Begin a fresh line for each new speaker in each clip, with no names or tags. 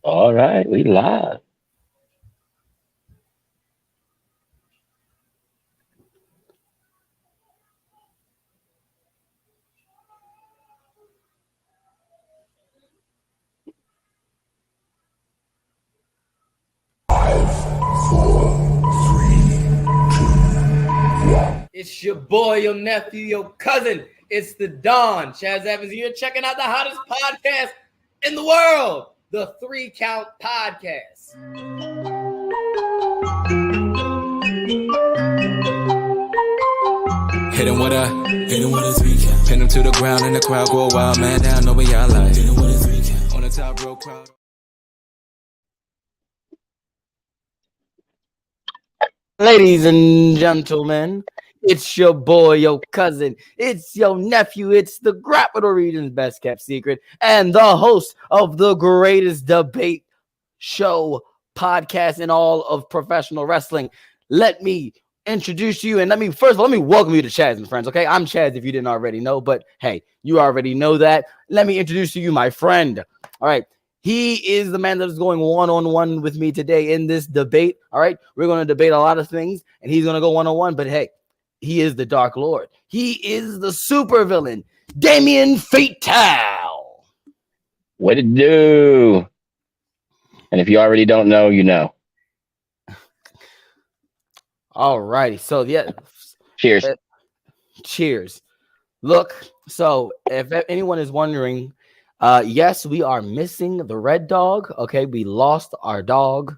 All right, we live.
It's your boy, your nephew, your cousin. It's the Dawn. Chaz Evans here, checking out the hottest podcast in the world, the 3 Count Podcast.
Hit him with a 3 count. Pin him to the ground and the crowd go wild, man down, know what y'all like. Hit him with a 3 count. On the top row crowd.
Ladies and gentlemen, it's your boy, your cousin, it's your nephew, it's the Grappital Region's best kept secret, and the host of the greatest debate show podcast in all of professional wrestling. Let me introduce you, and let me welcome you to Chaz and Friends. Okay, I'm Chaz if you didn't already know, but hey, you already know that. Let me introduce to you my friend. All right. He is the man that is going one-on-one with me today in this debate. All right. We're going to debate a lot of things, and he's going to go one-on-one. But hey, he is the Dark Lord. He is the super villain, Damien Fatal.
What it do? And if you already don't know, you know.
All righty. So, yeah.
Cheers.
Cheers. Look, so if anyone is wondering, yes, we are missing the red dog. Okay, we lost our dog.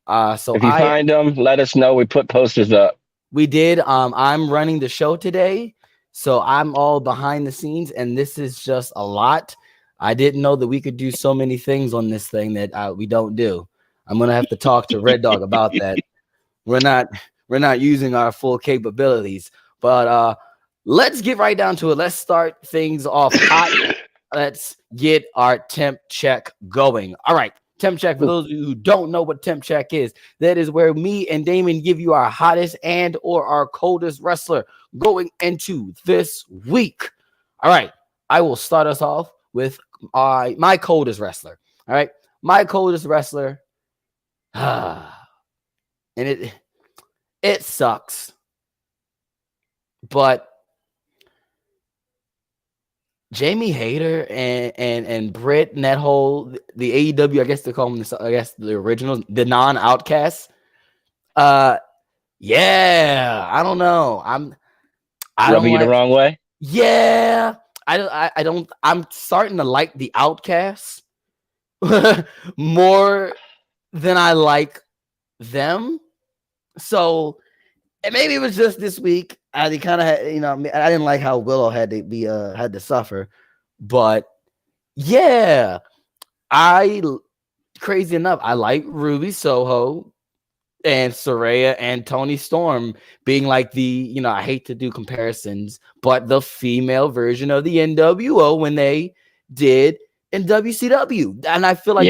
So
if you find them, let us know. We put posters up.
We did. I'm running the show today, so I'm all behind the scenes, and this is just a lot. I didn't know that we could do so many things on this thing that we don't do. I'm gonna have to talk to Red Dog about that. We're not using our full capabilities, but let's get right down to it. Let's start things off hot. Let's get our temp check going. All right. Temp check, for those of you who don't know what temp check is, that is where me and Damon give you our hottest and or our coldest wrestler going into this week. All right. I will start us off with my coldest wrestler. All right. My coldest wrestler. And it sucks. But Jamie Hayter and Britt and that whole the AEW, I guess they call them this, I guess the originals, the non-outcasts. Yeah, I don't know. I
rubbing you the wrong way.
Yeah, I don't. I'm starting to like the outcasts more than I like them. So and maybe it was just this week. I kind of, I didn't like how Willow had to suffer, but yeah, crazy enough, I like Ruby Soho and Saraya and Toni Storm being like the, I hate to do comparisons, but the female version of the NWO when they did in WCW, and I feel like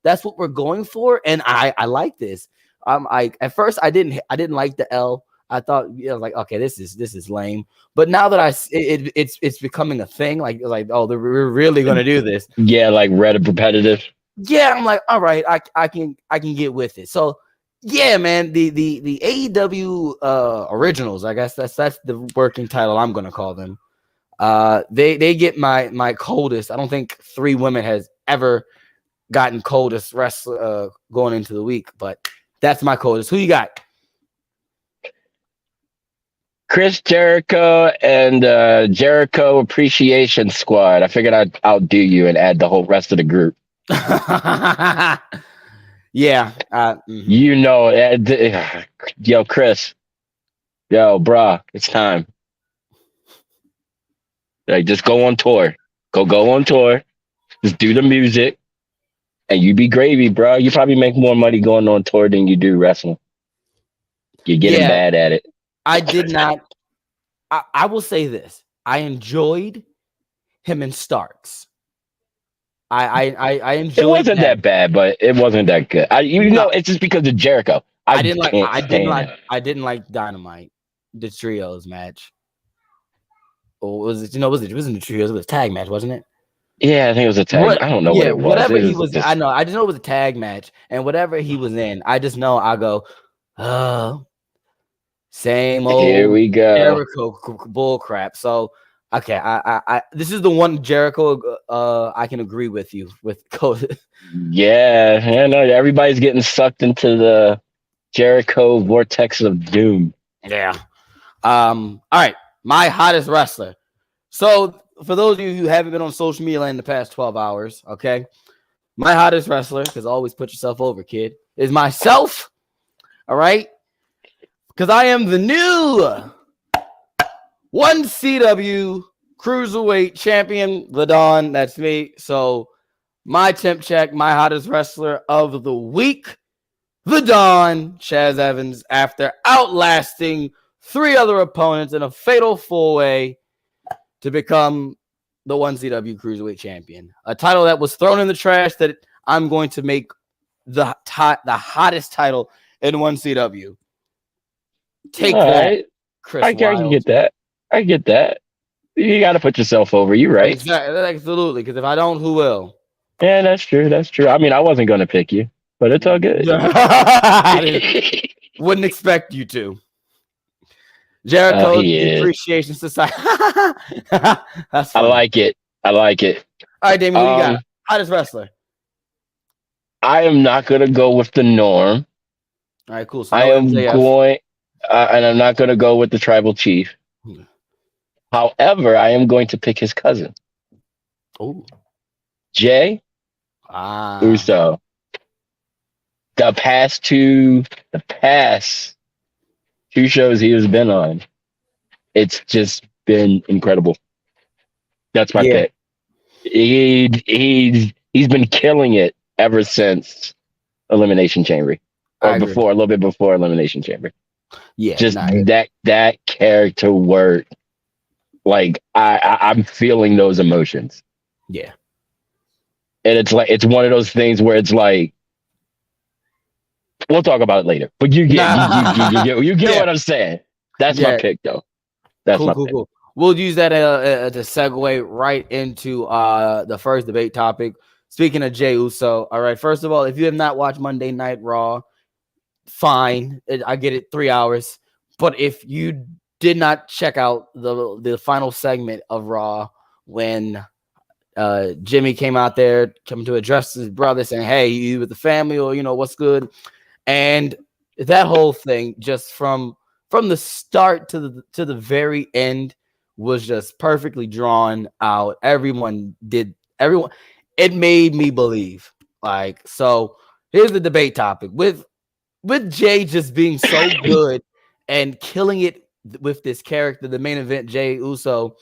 that's what we're going for, and I like this. At first I didn't like the L. I thought, like, okay, this is lame. But now that it's becoming a thing, like, oh, we're really gonna do this.
Yeah, like repetitive.
Yeah, I'm like, all right, I can get with it. So yeah, man, the AEW originals, I guess that's the working title I'm gonna call them. They get my coldest. I don't think 3 women has ever gotten coldest wrestler going into the week, but that's my coldest. Who you got?
Chris Jericho and Jericho Appreciation Squad. I figured I'd outdo you and add the whole rest of the group.
Yeah.
Yo, Chris. Yo, brah, it's time. Like, just go on tour. Go on tour. Just do the music. And you be gravy, bro. You probably make more money going on tour than you do wrestling. You're getting bad at it.
I did not. I will say this. I enjoyed him in Starks. I enjoyed.
It wasn't that bad, but it wasn't that good. It's just because of Jericho. I
didn't like Dynamite, the trios match. Or was it? It wasn't the trios. It was a tag match, wasn't it?
Yeah, I think it was a tag.
What?
I don't know what
Yeah,
it was.
whatever
It
he
was
was. I
just
know. I just know it was a tag match, and whatever he was in, I just know I go, oh, same
here
old
we go.
Jericho bull crap. So okay, I this is the one Jericho. I can agree with you with.
Yeah, I know everybody's getting sucked into the Jericho vortex of doom.
Yeah. All right, my hottest wrestler. So for those of you who haven't been on social media in the past 12 hours, okay, my hottest wrestler, because always put yourself over, kid, is myself. All right, because I am the new 1CW Cruiserweight Champion, the Dawn. That's me. So my temp check, my hottest wrestler of the week, the Dawn, Chaz Evans, after outlasting 3 other opponents in a fatal 4-way to become the 1CW Cruiserweight Champion. A title that was thrown in the trash that I'm going to make the hottest title in 1CW. Take
All
that,
right,
Chris
I can
Wilde.
get that. I get that. You got to put yourself over. You right?
Exactly, absolutely. Because if I don't, who will?
Yeah, that's true. That's true. I mean, I wasn't gonna pick you, but it's all good.
Wouldn't expect you to.
Oh,
Jericho,
he
the
is.
Appreciation Society. That's
I
funny.
like it. I like it.
All right, Damien, who you got? Hottest wrestler.
I am not gonna go with the norm.
All right, cool. So
I
no
am
MJF.
going, and I'm not gonna go with the tribal chief. However, I am going to pick his cousin,
Oh.
Jay
Ah.
Uso. The past two shows he has been on, it's just been incredible. That's my
Yeah.
pick. He's been killing it ever since Elimination Chamber,
I
or
agree.
before, a little bit before Elimination Chamber.
Yeah.
Just that character work. Like I'm feeling those emotions.
Yeah.
And it's one of those things where it's like, we'll talk about it later. But you get
Yeah.
what I'm saying. That's my pick though. That's my pick.
Cool. We'll use that to segue right into the first debate topic. Speaking of Jey Uso, all right. First of all, if you have not watched Monday Night Raw, fine. I get it, 3 hours. But if you did not check out the final segment of Raw when Jimmy came out there coming to address his brother, saying, "Hey, you with the family, or what's good?" And that whole thing, just from the start to the very end, was just perfectly drawn out. Everyone. It made me believe. Like, so here's the debate topic with Jay just being so good and killing it with this character, the main event, Jey Uso.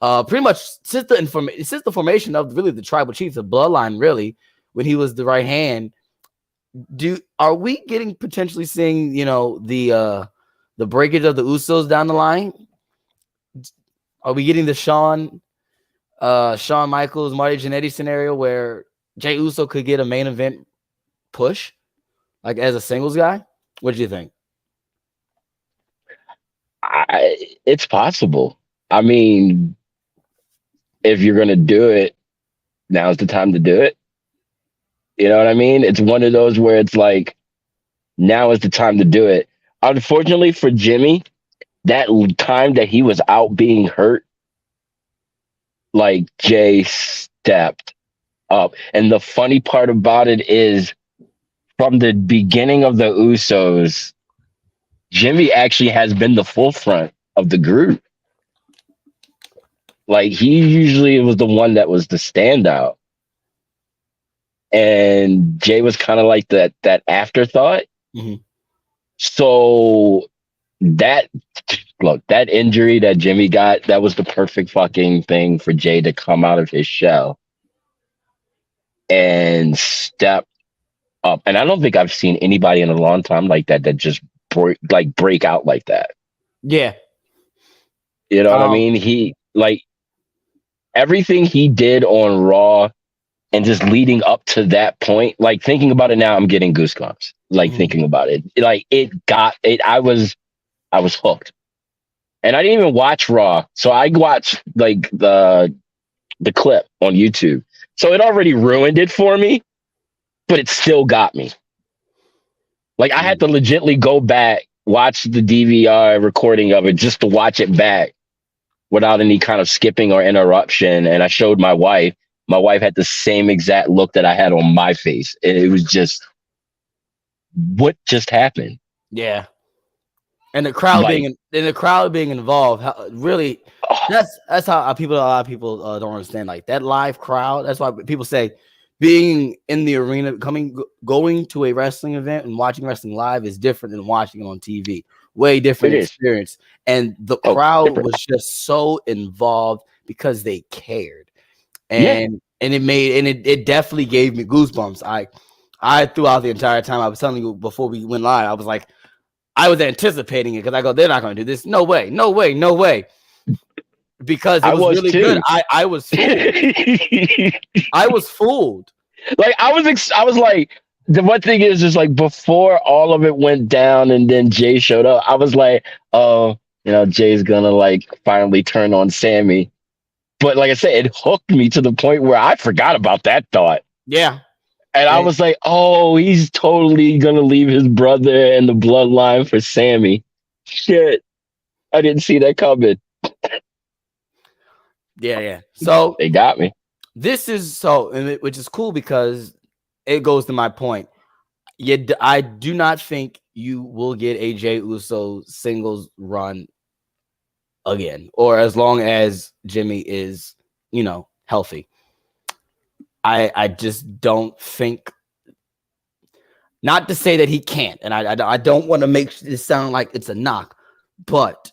Pretty much since the formation of really the tribal chiefs, the bloodline, really, when he was the right hand. Are we getting potentially seeing the breakage of the Usos down the line? Are we getting the Shawn Michaels, Marty Jannetty scenario where Jey Uso could get a main event push, like as a singles guy? What do you think?
It's possible. I mean, if you're gonna do it, now's the time to do it. You know what I mean? It's one of those where it's like, now is the time to do it. Unfortunately for Jimmy, that time that he was out being hurt, like Jay stepped up. And the funny part about it is, from the beginning of the Usos, Jimmy actually has been the forefront of the group. Like, he usually was the one that was the standout. And Jay was kind of like that afterthought.
Mm-hmm.
So that injury that Jimmy got, that was the perfect fucking thing for Jay to come out of his shell and step up. And I don't think I've seen anybody in a long time like that just break out like that.
Yeah.
You know what I mean? He, like, everything he did on Raw and just leading up to that point, like, thinking about it now, I'm getting goosebumps. Like, thinking about it, like, I was hooked. And I didn't even watch Raw, so I watched like the the clip on YouTube. So it already ruined it for me, but it still got me. Like I had to legitly go back, watch the DVR recording of it just to watch it back without any kind of skipping or interruption. And I showed my wife. My wife had the same exact look that I had on my face. And it was just, what just happened?
Yeah. And the crowd
Like,
being involved, really, that's how a lot of people don't understand. Like that live crowd. That's why people say being in the arena, going to a wrestling event and watching wrestling live is different than watching it on TV. Way different experience. And the crowd was just so involved because they cared, and it definitely gave me goosebumps. I throughout the entire time, I was telling you before we went live, I was like, I was anticipating it because I go, they're not going to do this. No way, no way, no way. Because it was really good. I was fooled. I was fooled.
Like I was like, the one thing is like before all of it went down and then Jay showed up, I was like, oh, Jay's gonna like finally turn on Sammy. But like I said, it hooked me to the point where I forgot about that thought.
Yeah.
And I was like, oh, he's totally going to leave his brother and the bloodline for Sammy. Shit. I didn't see that coming.
Yeah. So
they got me.
This is which is cool because it goes to my point. I do not think you will get a Jey Uso singles run again, or as long as Jimmy is, healthy. I just don't think. Not to say that he can't, and I don't want to make this sound like it's a knock, but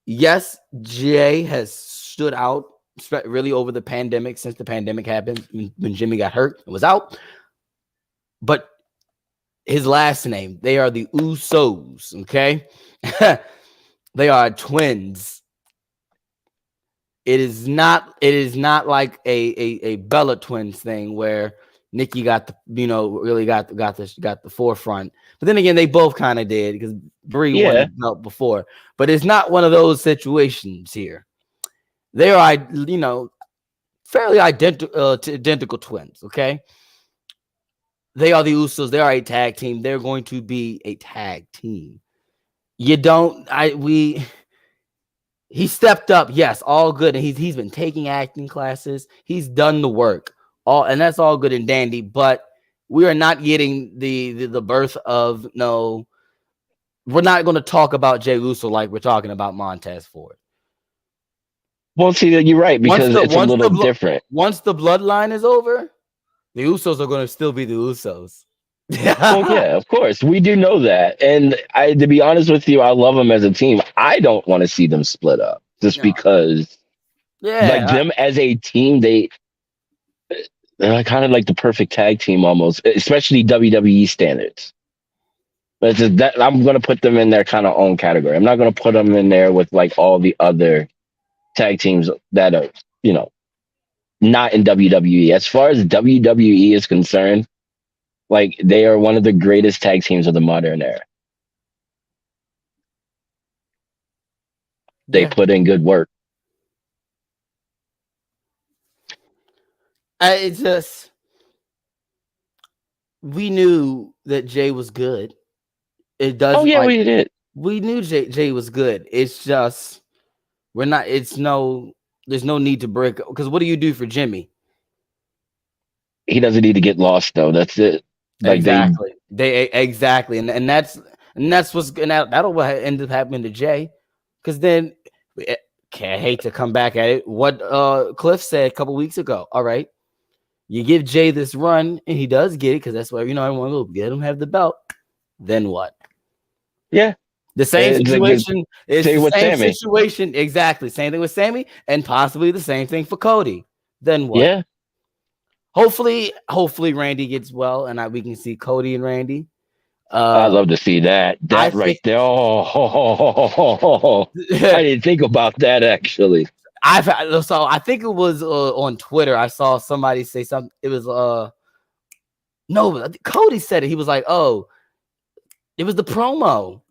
yes, Jay has stood out really over the pandemic, since the pandemic happened, when Jimmy got hurt and was out. But his last name, they are the Usos, okay? They are twins. It is not like a Bella Twins thing where Nikki got the really got the forefront. But then again, they both kind of did because Brie won the belt before. But it's not one of those situations here. They are fairly identical twins. Okay, they are the Usos. They are a tag team. They're going to be a tag team. He stepped up, yes, all good, and he's been taking acting classes. He's done the work, and that's all good and dandy. But we are not getting the birth of no. We're not going to talk about Jey Uso like we're talking about Montez Ford.
Well, see, you're right because it's a little different.
Once the bloodline is over, the Usos are going to still be the Usos.
Well, yeah, of course. We do know that. And to be honest with you, I love them as a team. I don't want to see them split up just because them as a team, they're kind of like the perfect tag team almost, especially WWE standards. But it's just that I'm going to put them in their kind of own category. I'm not going to put them in there with like all the other tag teams that are, not in WWE. As far as WWE is concerned, like they are one of the greatest tag teams of the modern era. They put in good work.
It's just we knew that Jay was good. It does.
Oh yeah, we did.
We knew Jay was good. It's just we're not. There's no need to break. Because what do you do for Jimmy?
He doesn't need to get lost though. That's it. Like
exactly. Exactly, and that's what's that'll end up happening to Jay, because then I hate to come back at it. What Cliff said a couple weeks ago. All right, you give Jay this run, and he does get it because that's why everyone will get him have the belt. Then what?
Yeah,
the same situation. It's the same situation. Exactly, same thing with Sammy, and possibly the same thing for Cody. Then what?
Yeah.
Hopefully Randy gets well, and we can see Cody and Randy.
I'd love to see that. Right there. Oh, I didn't think about that actually.
I think it was on Twitter. I saw somebody say something. It was no, Cody said it. He was like, "Oh, it was the promo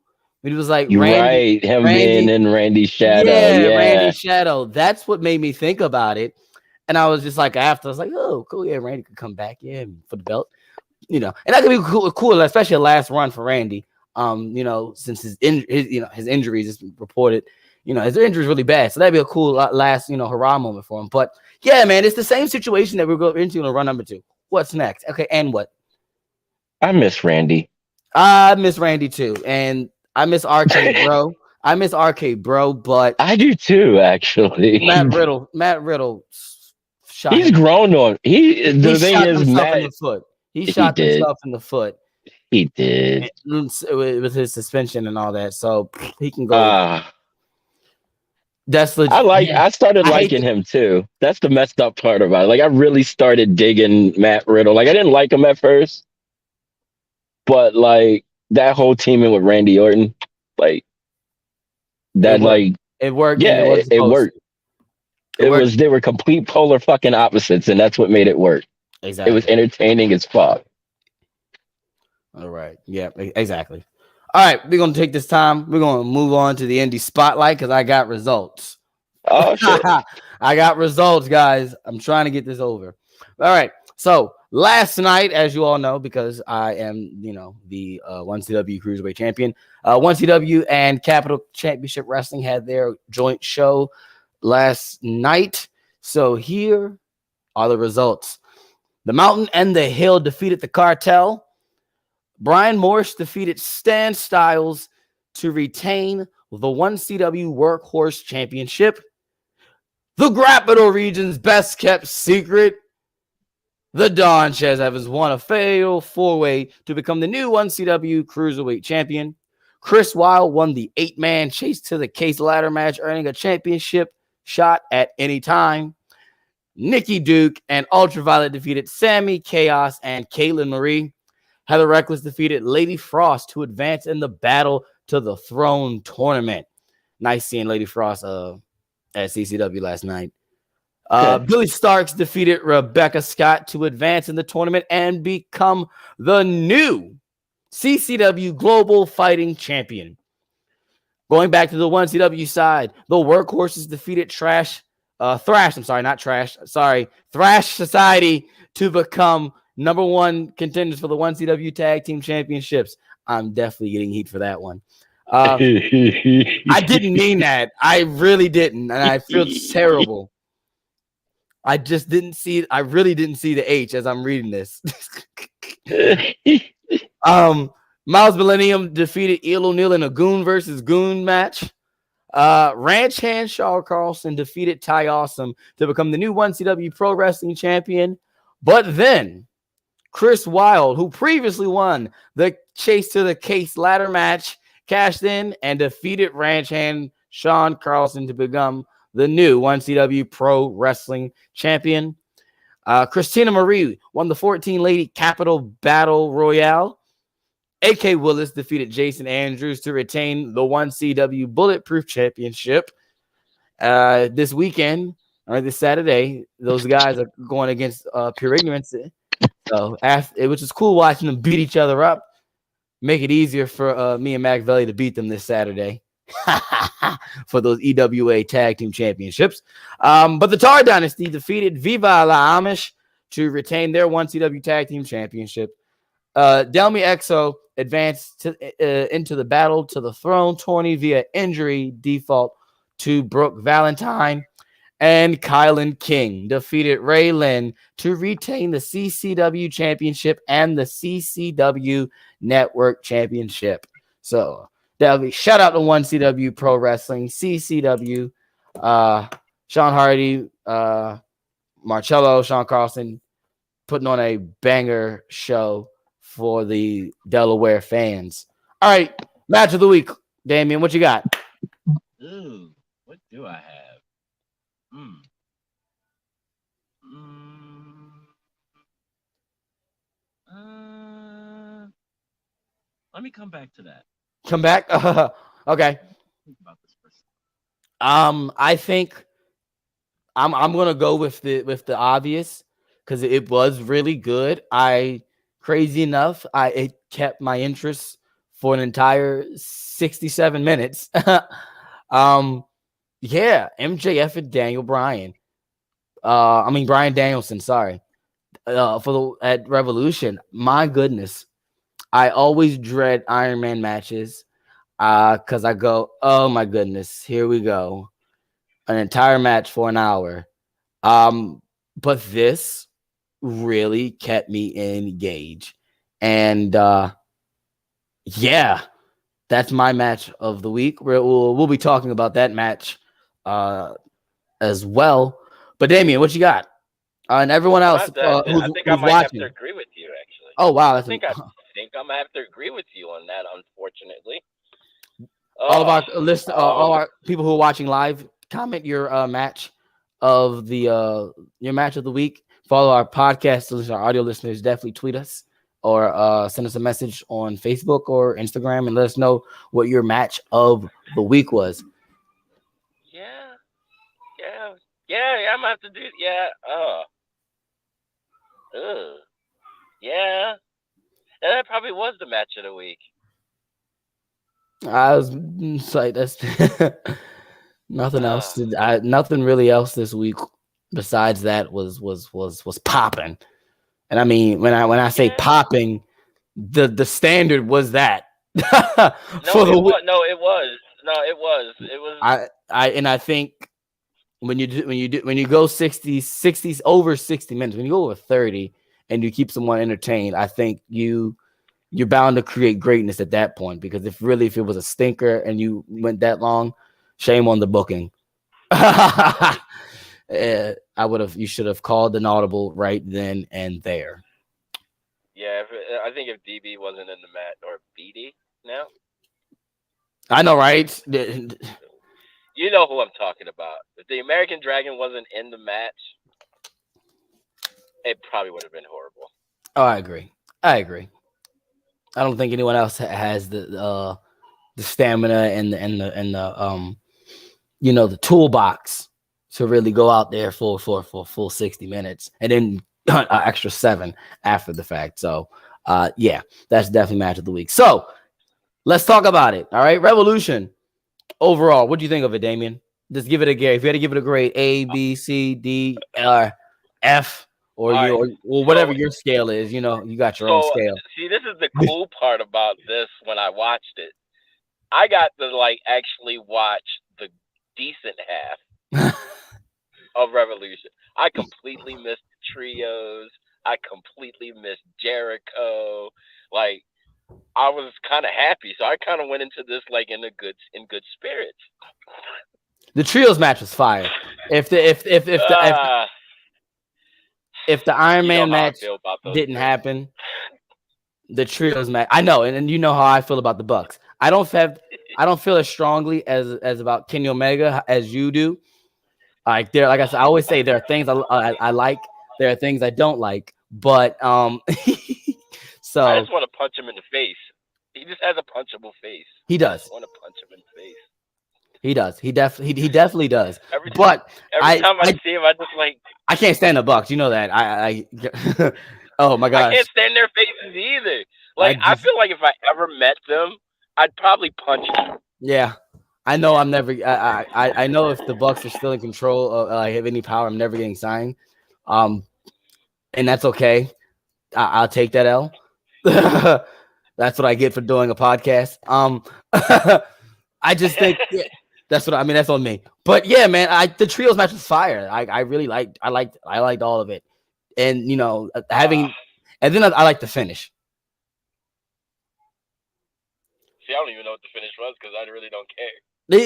It was like
You're right. Him being in Randy's shadow.
yeah,
Yeah.
Randy's shadow. That's what made me think about it. And I was just like, after I was like, oh, cool, yeah, Randy could come back, yeah, for the belt, and that could be cool, especially a last run for Randy. Since his injuries is reported, his injury is really bad, so that'd be a cool last, hurrah moment for him. But yeah, man, it's the same situation that we're going into in run number 2. What's next? Okay, and what?
I miss Randy.
I miss Randy too, and I miss RK Bro. But
I do too, actually.
Matt Riddle shot
He's grown on. The thing
shot
is,
himself
Matt.
in the foot. He
He
shot
did.
himself in the foot.
He did.
With his suspension and all that, so he can go. That's legit.
I started liking him too. That's the messed up part about it. Like, I really started digging Matt Riddle. Like, I didn't like him at first, but like that whole teaming with Randy Orton, like that,
it worked.
Yeah, it worked. They were complete polar fucking opposites, and that's what made it work.
Exactly.
It was entertaining as fuck.
All right. Yeah, exactly. All right, we're gonna take this time. We're gonna move on to the indie spotlight because I got results.
Oh shit.
I got results, guys. I'm trying to get this over. All right. So last night, as you all know, because I am, the 1CW Cruiserweight champion, 1CW and Capital Championship Wrestling had their joint show last night. So here are the results. The Mountain and the Hill defeated the Cartel. Brian Morse defeated Stan Styles to retain the 1CW Workhorse Championship. The Grappital region's best kept secret, the Don Chaz Evans, won a fatal 4-way to become the new 1CW Cruiserweight champion. Chris Wilde won the 8-man chase to the case ladder match, earning a championship shot at any time. Nikki Duke and Ultraviolet defeated Sammy, Chaos, and Caitlin Marie. Heather Reckless defeated Lady Frost to advance in the Battle to the Throne tournament. Nice seeing Lady Frost at CCW last night. Billy Starks defeated Rebecca Scott to advance in the tournament and become the new CCW Global Fighting Champion. Going back to the 1CW side, the Workhorses defeated Thrash Society to become number 1 contenders for the 1CW Tag Team Championships. I'm definitely getting heat for that one. I didn't mean that. I really didn't. And I feel terrible. I really didn't see the H as I'm reading this. Miles Millennium defeated Eel O'Neill in a Goon versus Goon match. Ranch Hand Shaw Carlson defeated Ty Awesome to become the new 1CW Pro Wrestling Champion. But then Chris Wilde, who previously won the Chase to the Case ladder match, cashed in and defeated Ranch Hand Sean Carlson to become the new 1CW Pro Wrestling Champion. Christina Marie won the 14-lady Capital Battle Royale. AK Willis defeated Jason Andrews to retain the 1CW Bulletproof Championship. This weekend, or this Saturday, those guys are going against Pure Ignorance. So which is cool watching them beat each other up. Make it easier for me and Mac Valley to beat them this Saturday for those EWA Tag Team Championships. But the Tar Dynasty defeated Viva La Amish to retain their 1CW Tag Team Championship. Delmi Exo advanced into the Battle to the Throne tourney via injury default to Brooke Valentine. And Kylan King defeated Ray Lynn to retain the CCW Championship and the CCW Network Championship. So that'll be shout out to 1CW Pro Wrestling, CCW, Sean Hardy, Marcello, Sean Carlson, putting on a banger show for the Delaware fans. All right, match of the week, Damien, what you got?
Ooh, what do I have? Let me come back to that.
Come back? Okay.
Think about this person.
I think I'm gonna go with the obvious because it was really good. Crazy enough, it kept my interest for an entire 67 minutes. Yeah, MJF and Daniel Bryan. Bryan Danielson, sorry. At Revolution. My goodness. I always dread Iron Man matches. Because I go, oh my goodness, here we go. An entire match for an hour. But this really kept me engaged. And yeah, that's my match of the week. We'll be talking about that match as well. But Damien, what you got? And everyone else
I
who's
think I might have
watching.
to agree with you, actually.
Oh wow,
I think I'm gonna have to agree with you on that. Unfortunately,
all of our listeners, all our people who are watching live, comment your match of the week. Follow our podcast listeners, our audio listeners. Definitely tweet us or send us a message on Facebook or Instagram and let us know what your match of the week was.
Yeah. I'm gonna have to do. Yeah. Yeah. And that probably was the match of the week.
I was like, that's nothing else. Nothing really else this week besides that was popping. And I mean, when I say popping, the standard was that.
It was.
I think when you go 60 over 60 minutes, when you go over 30 and you keep someone entertained, I think you're bound to create greatness at that point, because if it was a stinker and you went that long, shame on the booking. You should have called an audible right then and there.
Yeah, I think if DB wasn't in the match, or BD now.
I know, right?
You know who I'm talking about. If the American Dragon wasn't in the match, it probably would have been horrible.
Oh, I agree. I don't think anyone else has the stamina and the the toolbox to really go out there for full 60 minutes and then an extra 7 after the fact. So yeah, that's definitely match of the week. So let's talk about it. All right, Revolution. Overall, what do you think of it, Damien? Just give it a grade. If you had to give it a grade, A, B, C, D, or F, or whatever your scale is, you got your own scale.
See, this is the cool part about this. When I watched it, I got to actually watch the decent half of Revolution. I completely missed the trios. I completely missed Jericho. I was kind of happy, so I kind of went into this in good spirits.
The trios match was fire. If the Iron Man match didn't happen, the trios match. I know, and you know how I feel about the Bucks. I don't feel as strongly as about Kenny Omega as you do. Like I said, I always say there are things I like, there are things I don't like, but so
I just want to punch him in the face. He just has a punchable face.
He does.
I want to punch him in the face.
He does. He definitely does.
Every time I see him, I just
I can't stand the Bucks. You know that. I oh my gosh.
I can't stand their faces either. I feel like if I ever met them, I'd probably punch them.
Yeah. I know I'm never. I know if the Bucks are still in control of have any power, I'm never getting signed. And that's okay. I'll take that L. That's what I get for doing a podcast. I just think that's what I mean. That's on me. But yeah, man, the trios match was fire. I really liked. I liked all of it, and having, and then I like the finish.
See, I don't even know what the finish was because I really don't care. I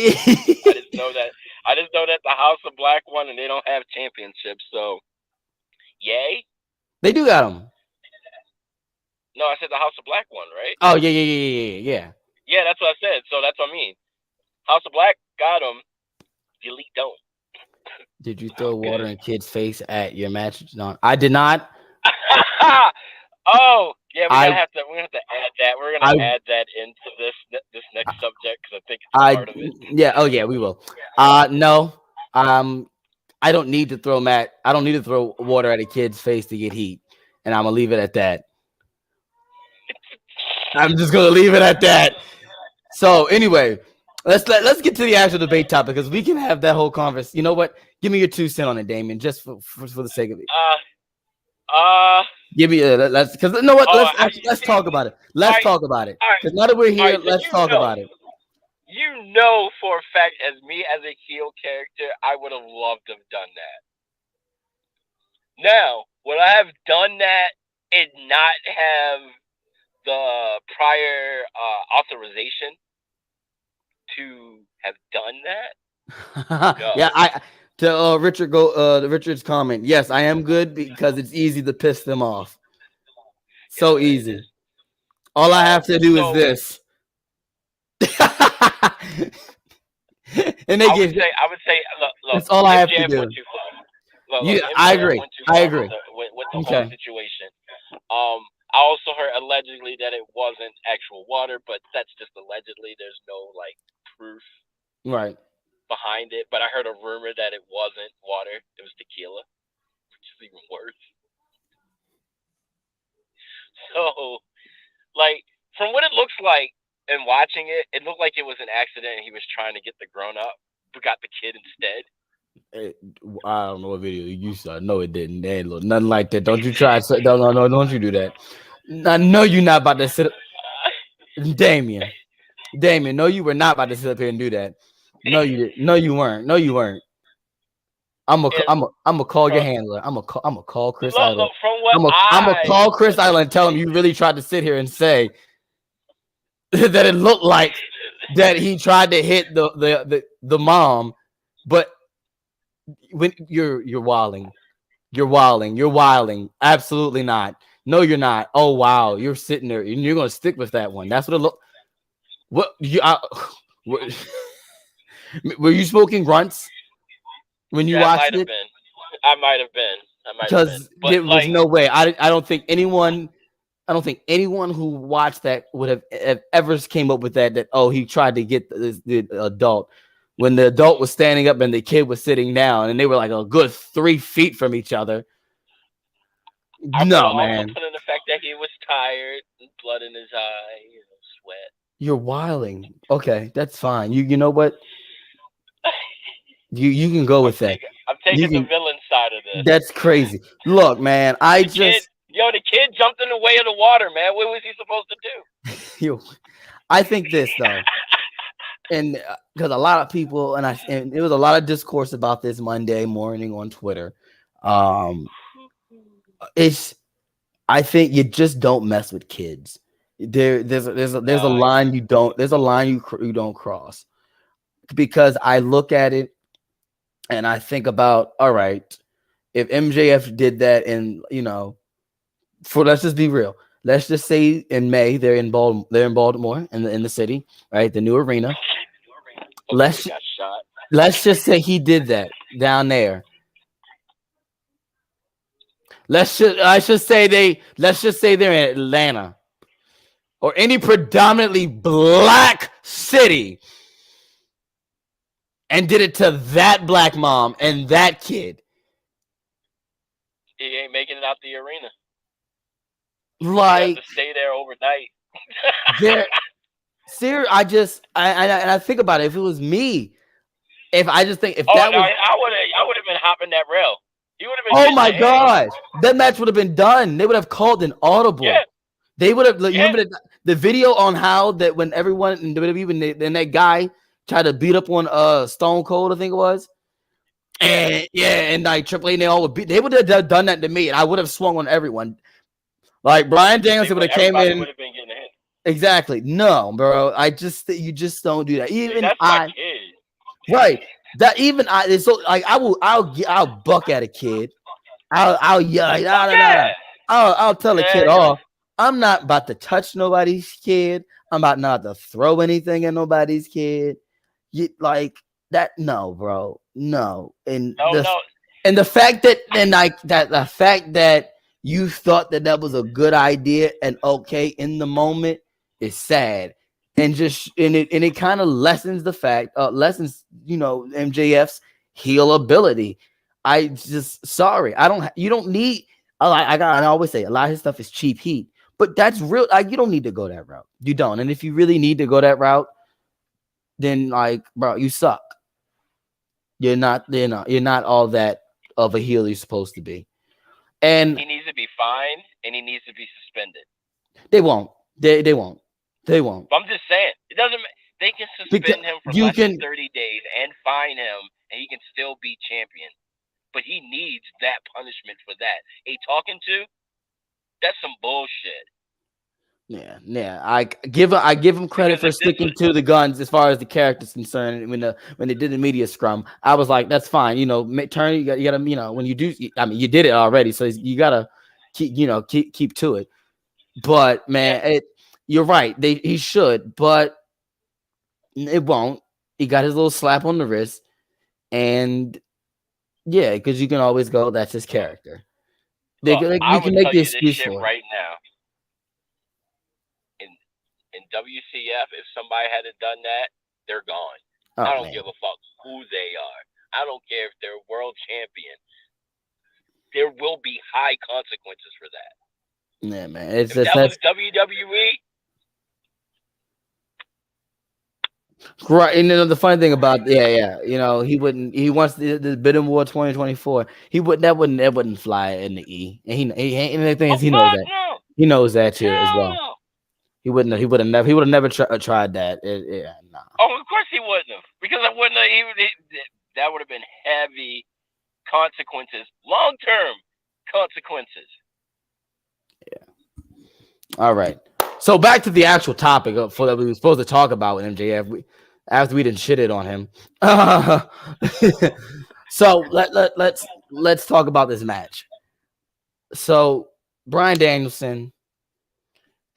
just know that the House of Black won and they don't have championships. So, yay.
They do got them.
No, I said the House of Black won, right?
Oh yeah.
Yeah, that's what I said. So that's what I mean. House of Black got them. The Elite don't.
Did you throw water in kid's face at your match? No, I did not.
Oh, yeah, we're gonna have to add that. We're gonna add that into this next subject because I think it's part of it.
Yeah. Oh yeah, we will. No. I don't need to throw water at a kid's face to get heat, and I'm gonna leave it at that. I'm just gonna leave it at that. So anyway, let's get to the actual debate topic because we can have that whole conversation. You know what? Give me your 2 cents on it, Damien, just for the sake of it. Give me let's because you know what? Let's talk about it. Let's talk about it. Because now that we're here,
so
let's talk about it.
You know for a fact, as me as a heel character, I would have loved to have done that. Now, would I have done that and not have the prior authorization to have done that? No.
Yeah, to Richard's comment. Yes, I am good because it's easy to piss them off. So easy. All I have to do is this. And they
I would say, look,
that's all I have to do.
Went too far. Look,
Yeah, I agree.
Went too far
I agree.
With the whole situation. I also heard allegedly that it wasn't actual water, but that's just allegedly. There's no like proof behind it. But I heard a rumor that it wasn't water; it was tequila, which is even worse. So, like, from what it looks like and watching it, it looked like it was an accident and he was trying to get the grown up, but got the kid instead.
I don't know what video you saw. No, it didn't. They ain't look nothing like that. Don't you try. No, don't you do that. I know you're not about to sit. Damien, no, you were not about to sit up here and do that. No, you did. No, you weren't. No, you weren't. I'm gonna call your handler. I'm gonna call Chris Island.
Look, from what
I'm gonna call Chris Island and tell him you really tried to sit here and say that it looked like that he tried to hit the mom, but when you're wilding. Absolutely not. No, you're not. Oh wow, you're sitting there and you're gonna stick with that one. That's what it looked. What were you smoking grunts when you watched it?
I might have been.
Because there was no way. I don't think anyone who watched that would have ever came up with that oh, he tried to get the adult when the adult was standing up and the kid was sitting down and they were like a good 3 feet from each other. No, man.
Also put in the fact that he was tired, blood in his eye, sweat.
You're wilding. Okay, that's fine. You know what? You can go with that.
I'm taking the villain side of this.
That's crazy. Look, man, the
kid jumped in the way of the water, man. What was he supposed to do?
I think this though, and because a lot of people and there was a lot of discourse about this Monday morning on Twitter. I think you just don't mess with kids. There's a line you don't cross, because I look at it and I think about, all right, if MJF did that and let's just be real. Let's just say in May they're in Baltimore in the city, right? The new arena. Let's just say he did that down there. Let's just say they're in Atlanta or any predominantly black city and did it to that black mom and that kid.
He ain't making it out the arena.
Like,
you have to stay there overnight.
I think about it. If it was me, I would have been
hopping that rail. You would have been.
Oh my gosh, that match would have been done. They would have called an audible.
Yeah.
They would have. You remember the video on how that when everyone in WWE, when that guy tried to beat up on Stone Cold, I think it was. And like Triple H, they would have done that to me, and I would have swung on everyone. Like Bryan Danielson would have came in.
Would have been getting hit.
Exactly. No, bro. You just don't do that. Even
that's my kid.
Right. That even it's so like I'll buck at a kid. I'll yell. I'll tell a kid off. I'm not about to touch nobody's kid. I'm about not to throw anything at nobody's kid. Like that, no, bro. No. And the fact that you thought that was a good idea and okay in the moment is sad. And it kind of lessens MJF's heel ability. I always say a lot of his stuff is cheap heat, But that's real. Like, you don't need to go that route. You don't. And if you really need to go that route, then like, bro, you suck. You're not all that of a heel you're supposed to be. And
he needs to be fined and he needs to be suspended.
they won't. They won't. They won't.
But I'm just saying, it doesn't. They can suspend him for less than 30 days and fine him, and he can still be champion. But he needs that punishment for that. A talking to, that's some bullshit.
Yeah. I give him credit for sticking to the guns as far as the character's concerned. When they did the media scrum, I was like, that's fine. You know, turn. You gotta. You know, when you do, I mean, you did it already, so you gotta keep to it. But man, you're right. He should, but it won't. He got his little slap on the wrist, and yeah, because you can always go, that's his character.
Look,
you can make the excuse for it
right now. In WCF, if somebody had done that, they're gone. I don't give a fuck who they are. I don't care if they're world champion. There will be high consequences for that.
Yeah, man.
If that was WWE.
Right, and then the funny thing about you know, he wants the Bidden War 2024. That wouldn't fly in the E. And he knows that.
No.
He knows that too as well. He would have never tried that. No.
Oh, of course he wouldn't have, because I wouldn't have even. That would have been heavy consequences, long-term consequences.
Yeah. All right. So back to the actual topic that we were supposed to talk about with MJF. After we didn't shit it on him. So let's talk about this match. So Bryan Danielson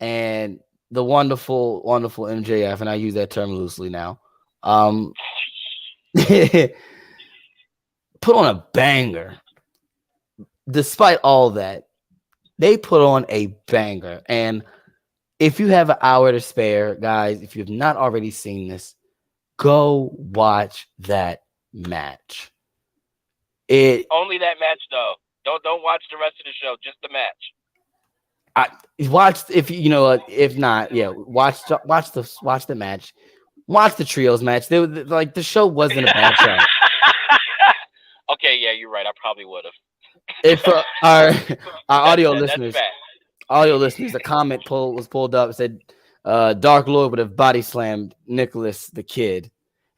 and the wonderful MJF, and I use that term loosely now. Put on a banger. Despite all that, they put on a banger. And if you have an hour to spare, guys, if you've not already seen this, go watch that match.
Only that match, though. Don't watch the rest of the show. Just the match.
If not, watch the match. Watch the trios match. The show wasn't a bad show.
Okay, yeah, you're right. I probably would have.
If our audio listeners, a comment was pulled up, said Dark Lord would have body slammed Nicholas the Kid,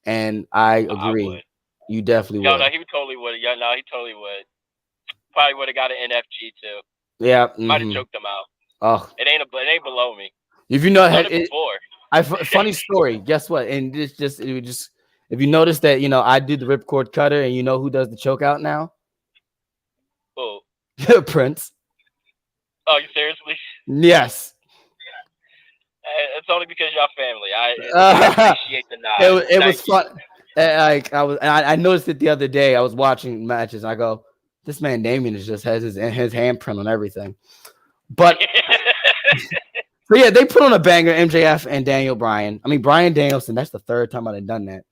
and I agree. You definitely would.
No, he totally would. Yeah, no, he totally would. Probably would have got an NFG too.
Yeah,
might have choked him out.
Oh,
it ain't below me.
If you know,
before.
Funny story. Guess what? And it would just if you notice that I do the ripcord cutter, and you know who does the choke out now?
Who?
Prince.
Oh, you seriously?
Yes.
It's only because y'all family. I appreciate the nod.
It was fun. I noticed it the other day. I was watching matches, and I go, "This man Damien just has his handprint on everything." But so yeah, they put on a banger. MJF and Daniel Bryan. I mean, Bryan Danielson. That's the third time I've done that.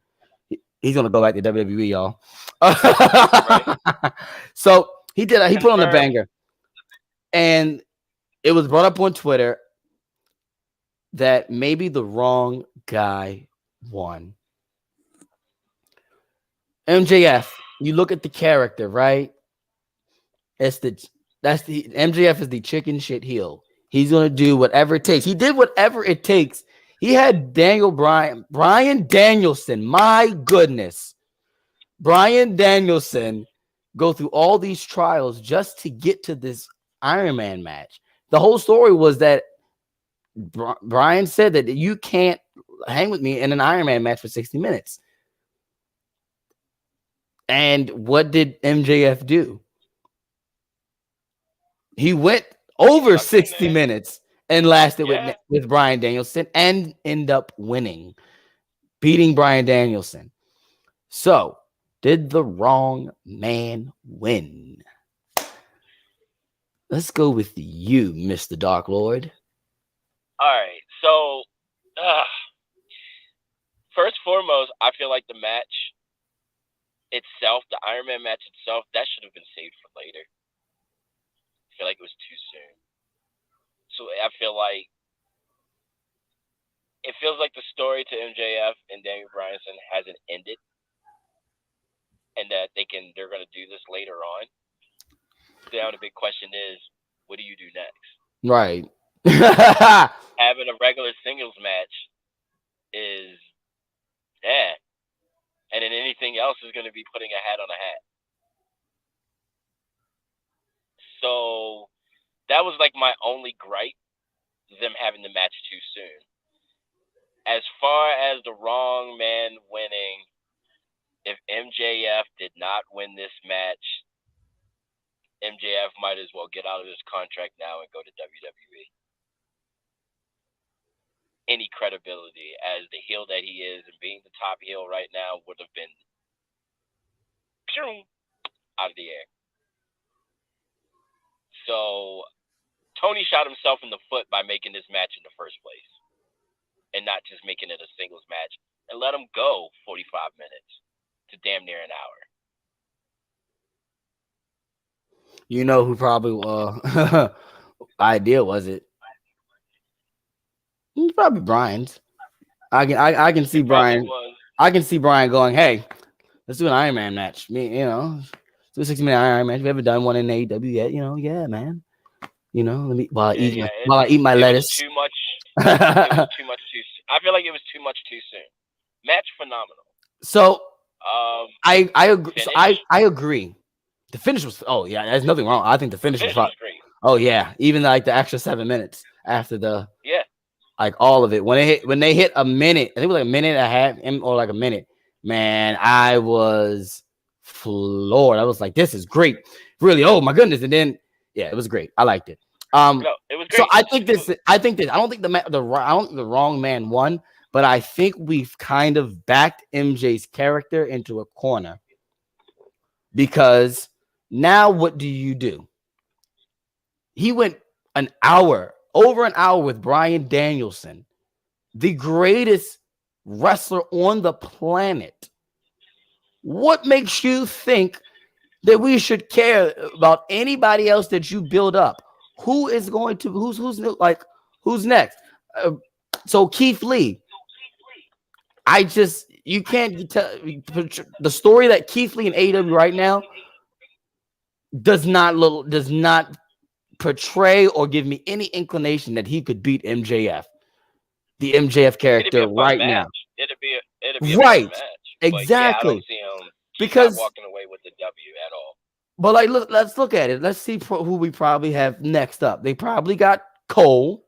He's gonna go back to WWE, y'all. Right. So he did. He put on a banger, and it was brought up on Twitter that maybe the wrong guy won. MJF, you look at the character, right? That's the MJF is the chicken shit heel. He's gonna do whatever it takes. He did whatever it takes. He had Bryan Danielson. My goodness, Bryan Danielson go through all these trials just to get to this Iron Man match. The whole story was that Bryan said that you can't hang with me in an Iron Man match for 60 minutes. And what did MJF do? He went over 60 minutes and lasted with Bryan Danielson and end up winning, beating Bryan Danielson. So, did the wrong man win? Let's go with you, Mr. Dark Lord.
All right. So, first and foremost, I feel like the match itself, the Iron Man match itself, that should have been saved for later. I feel like it was too soon. I feel like it feels like the story to MJF and Daniel Bryanson hasn't ended, and that they're gonna do this later on. Now the big question is, what do you do next?
Right.
Having a regular singles match is, and then anything else is going to be putting a hat on a hat. So that was like my only gripe, them having the match too soon. As far as the wrong man winning, if MJF did not win this match, MJF might as well get out of his contract now and go to WWE. Any credibility as the heel that he is and being the top heel right now would have been out of the air. So Tony shot himself in the foot by making this match in the first place and not just making it a singles match and let him go 45 minutes to damn near an hour.
You know who probably idea was it? It's probably Brian's. I can see Brian. I can see Brian going, "Hey, let's do an Iron Man match. Let's do a 60-minute Iron Man. Have you ever done one in AEW yet? Yeah, man. Let me while I eat my lettuce."
Was too much. It was too much too. I feel like it was too much too soon. Match phenomenal.
So I agree. So I agree. The finish was there's nothing wrong. I think the finish was
great.
Oh yeah, even like the extra 7 minutes after the like all of it when they hit a minute, I think it was like a minute and a half or like a minute. Man, I was floored. I was like, this is great, really. Oh my goodness! And then it was great. I liked it.
No, it was great.
So I think this. I don't think the wrong man won, but I think we've kind of backed MJ's character into a corner because now what do you do? He went over an hour with Bryan Danielson, the greatest wrestler on the planet. What makes you think that we should care about anybody else that you build up? Who's next? So Keith Lee. You can't tell the story that Keith Lee in AEW right now does not portray or give me any inclination that he could beat MJF, the MJF character right now.
It'd be a
right,
match.
Exactly.
I don't see him
because
walking away with the W at all.
But let's look at it. Let's see who we probably have next up. They probably got Cole.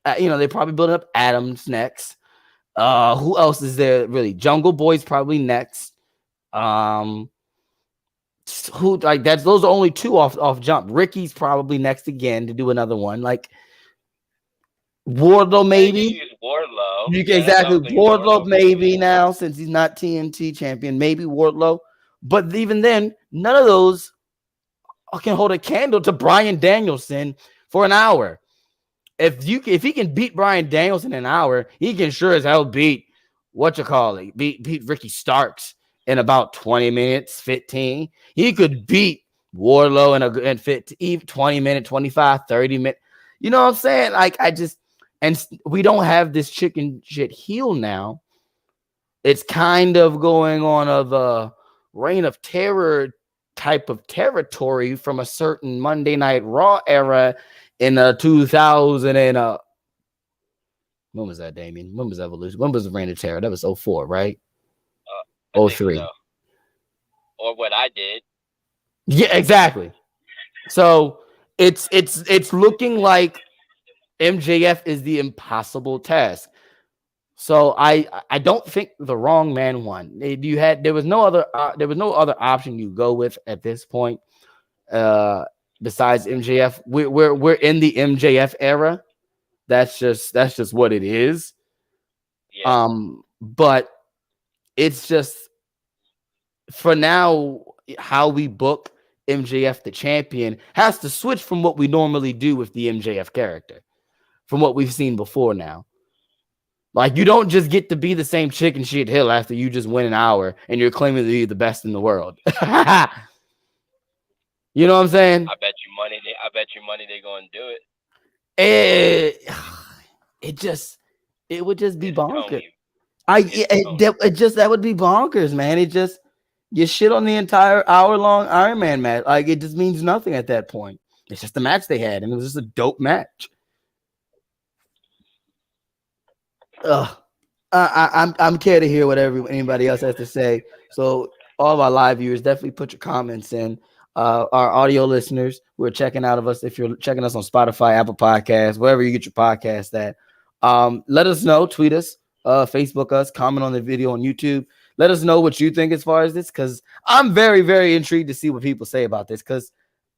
They probably building up Adams next. Who else is there? Really, Jungle Boy's probably next. Those are only two off jump. Ricky's probably next again to do another one. Like Wardlow, maybe.
Wardlow.
Exactly. Wardlow, maybe now since he's not TNT champion. Maybe Wardlow. But even then, none of those can hold a candle to Bryan Danielson for an hour. If he can beat Bryan Danielson in an hour, he can sure as hell beat beat Ricky Starks in about 20 minutes, 15. He could beat Wardlow in 20 minutes, 25, 30 minutes. You know what I'm saying? Like and we don't have this chicken shit heel now. It's kind of going on of a Reign of Terror type of territory from a certain Monday Night Raw era in 2000 and when was that, Damien? When was Evolution? When was the Reign of Terror? That was 04, right? 03. So.
Or what I did.
Yeah, exactly. So it's looking like MJF is the impossible task. So I don't think the wrong man won. There was no other option you go with at this point besides MJF. We're in the MJF era. That's just what it is.
Yeah.
But it's just for now how we book MJF the champion has to switch from what we normally do with the MJF character, from what we've seen before now. Like, you don't just get to be the same chicken shit hill after you just win an hour and you're claiming to be the best in the world. You know what I'm saying?
I bet you money they're going to do it.
it, it would just be
It's
bonkers.
Tony.
That would be bonkers, man. It just you shit on the entire hour-long Iron Man match. Like it just means nothing at that point. It's just the match they had, and it was just a dope match. Ugh. I'm care to hear what anybody else has to say. So all of our live viewers, definitely put your comments in. Our audio listeners who are checking out of us, if you're checking us on Spotify, Apple Podcasts, wherever you get your podcast at, let us know. Tweet us, Facebook us, comment on the video on YouTube. Let us know what you think as far as this, because I'm very, very intrigued to see what people say about this. Because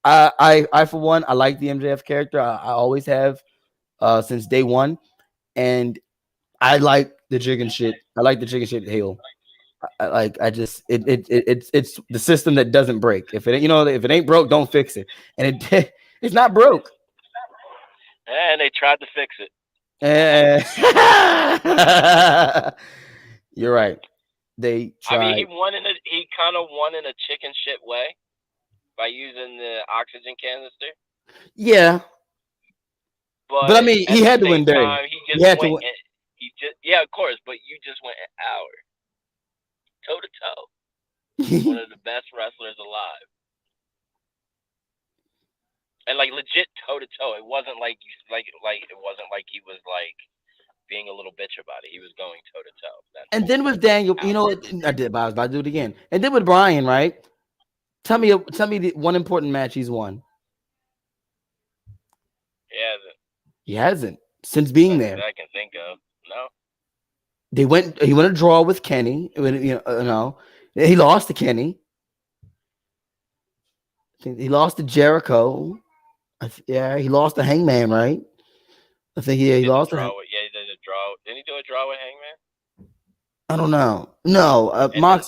I for one, I like the MJF character. I always have since day one, and I like the chicken shit. I like the chicken shit hail. It's the system that doesn't break. If it ain't broke, don't fix it. And it's not broke.
And they tried to fix it.
You're right. They tried.
I mean, he kind of won in a chicken shit way by using the oxygen canister.
Yeah. But I mean, he had to win dirty.
He had to win. Yeah, of course, but you just went an hour toe to toe. One of the best wrestlers alive. And like legit toe to toe. It wasn't like it wasn't like he was like being a little bitch about it. He was going toe to toe.
And then with Daniel, I was about to do it again. And then with Brian, right? Tell me the one important match he's won. He hasn't since being there.
That I can think of. No.
He went a draw with Kenny. He lost to Kenny. He lost to Jericho. He lost to Hangman, right? I think he lost.
He did a draw. Didn't he do a draw with Hangman?
I don't know. No, Mox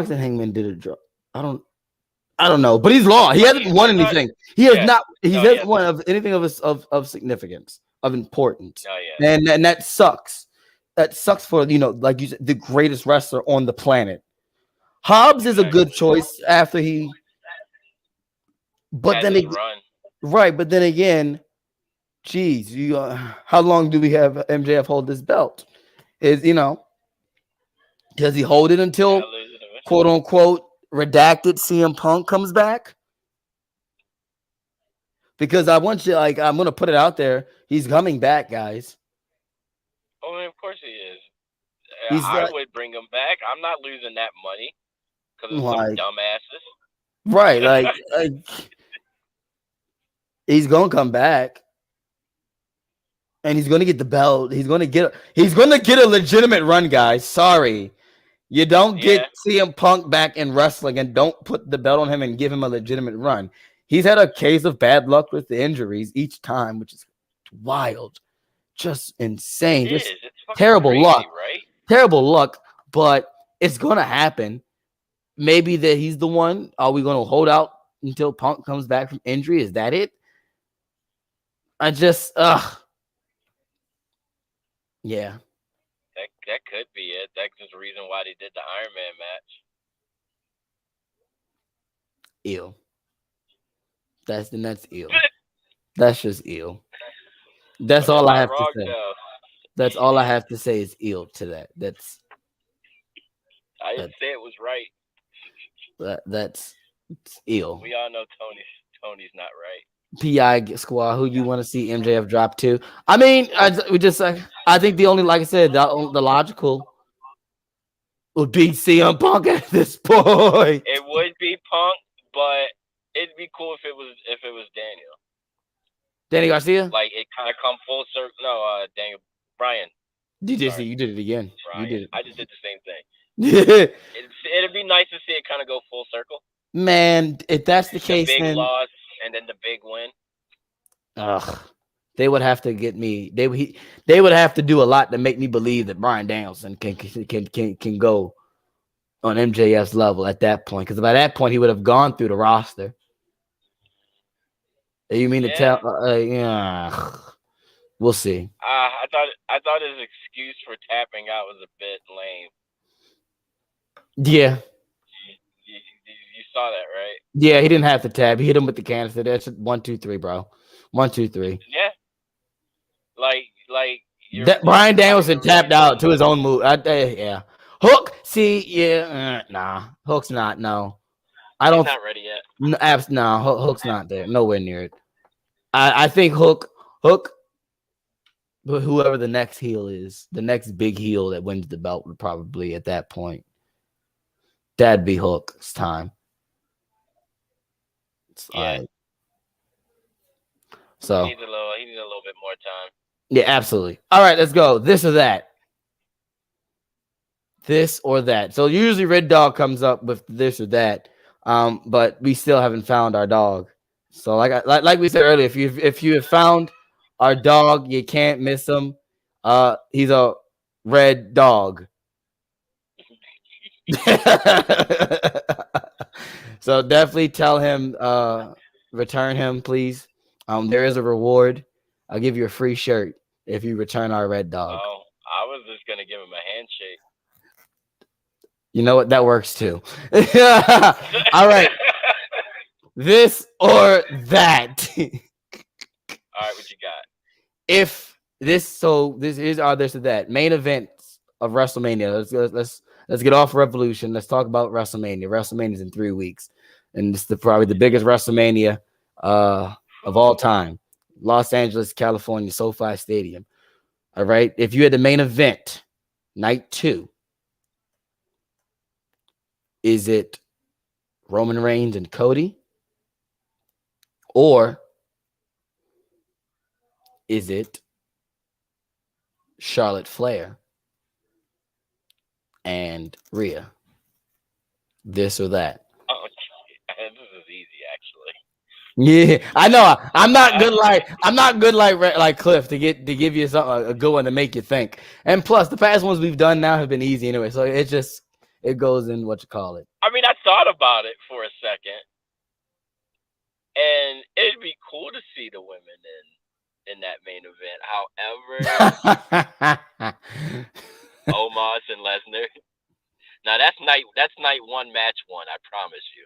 and Hangman did a draw. I don't know, but he's lost. He hasn't won anything. He has not. He hasn't won of anything of significance, of importance. And that sucks. That sucks for like you said, the greatest wrestler on the planet. Hobbs is a good choice after he. But then right. But then again, geez, how long do we have MJF hold this belt? Does he hold it until quote unquote redacted CM Punk comes back? Because I want you, I'm gonna put it out there. He's coming back, guys.
Oh, of course he is. I would bring him back. I'm not losing that money because of some dumbasses.
Right, he's gonna come back, and he's gonna get the belt. He's gonna get a legitimate run, guys. Sorry, you don't get CM Punk back in wrestling and don't put the belt on him and give him a legitimate run. He's had a case of bad luck with the injuries each time, which is wild. Just insane. Just terrible crazy, luck.
Right?
Terrible luck, but it's gonna happen. Maybe that he's the one. Are we gonna hold out until Punk comes back from injury? Is that it? Yeah.
That could be it. That's the reason why they did the Iron Man match.
Ew. That's ill. That's just ill. That's all I have to say. That's all I have to say is ill to that.
I didn't say it was right.
That's ill.
We all know Tony's not right.
PI squad, who you want to see MJF drop to? I mean, I think the only, like I said, the logical would be CM Punk at this point.
It would be Punk, but it'd be cool if it was Daniel.
Danny Garcia?
Like it kind of come full circle. No, Daniel Bryan.
You did it again.
Brian.
You did it.
I just did the same thing. It'd be nice to see it kind of go full circle.
Man, if that's the case,
big
then
loss and then the big win.
They would have to get me. They would have to do a lot to make me believe that Bryan Danielson can go on MJF's level at that point. Because by that point, he would have gone through the roster. You mean to tell? We'll see.
I thought his excuse for tapping out was a bit lame.
Yeah.
You saw that, right?
Yeah, he didn't have to tap. He hit him with the canister. That's 1, 2, 3, bro. 1, 2, 3.
Yeah, Like you're
That Brian
not even
Danielson
really
tapped out to
saying
his own move. Yeah. Hook. See, yeah, nah. Hook's not. No, I
he's
don't.
not ready yet.
No, no, Hook's not there. Nowhere near it. I think Hook, whoever the next heel is, the next big heel that wins the belt would probably at that point. That'd be Hook's time.
Yeah.
So
He needs a little bit more time.
yeah, absolutely. All right, let's go. This or that. This or that. So usually Red Dog comes up with this or that. But we still haven't found our dog. So like we said earlier, if you have found our dog, you can't miss him. He's a red dog. So definitely tell him, return him, please. There is a reward. I'll give you a free shirt if you return our red dog.
Oh, I was just gonna give him a handshake.
You know what? That works too. All right. This or that.
All right, what you got?
If this is our this or that main event of WrestleMania. Let's get off Revolution. Let's talk about WrestleMania. WrestleMania is in 3 weeks, and it's probably the biggest WrestleMania of all time. Los Angeles, California, SoFi Stadium. All right. If you had the main event, night 2, is it Roman Reigns and Cody? Or is it Charlotte Flair and Rhea? This or that?
Oh, this is easy, actually.
Yeah, I know. I'm not good like Cliff to give you something a good one to make you think. And plus, the past ones we've done now have been easy anyway, so it goes in what you call it.
I mean, I thought about it for a second, and it'd be cool to see the women in that main event. However, Omos and Lesnar. Now that's night 1, match 1. I promise you.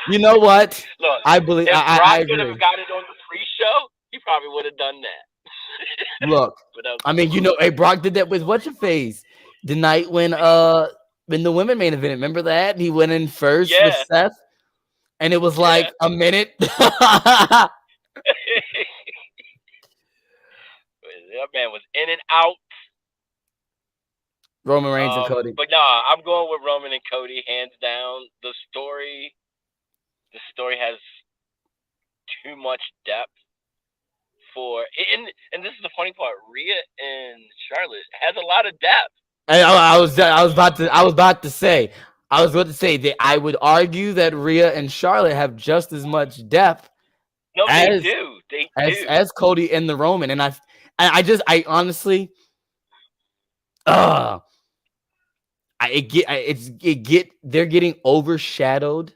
You know what?
Look,
I believe
if
I
Brock
agree.
could have got it on the pre-show, he probably would have done that.
Look, I mean, hey, Brock did that with what's your face the night when the women main event. Remember that he went in first with Seth, and it was like a minute.
That man was in and out.
Roman Reigns and Cody.
But nah, I'm going with Roman and Cody, hands down. The story has too much depth for, and this is the funny part. Rhea and Charlotte has a lot of depth.
I was about to say that I would argue that Rhea and Charlotte have just as much depth.
No, they do.
As Cody and the Roman, and I honestly, they're getting overshadowed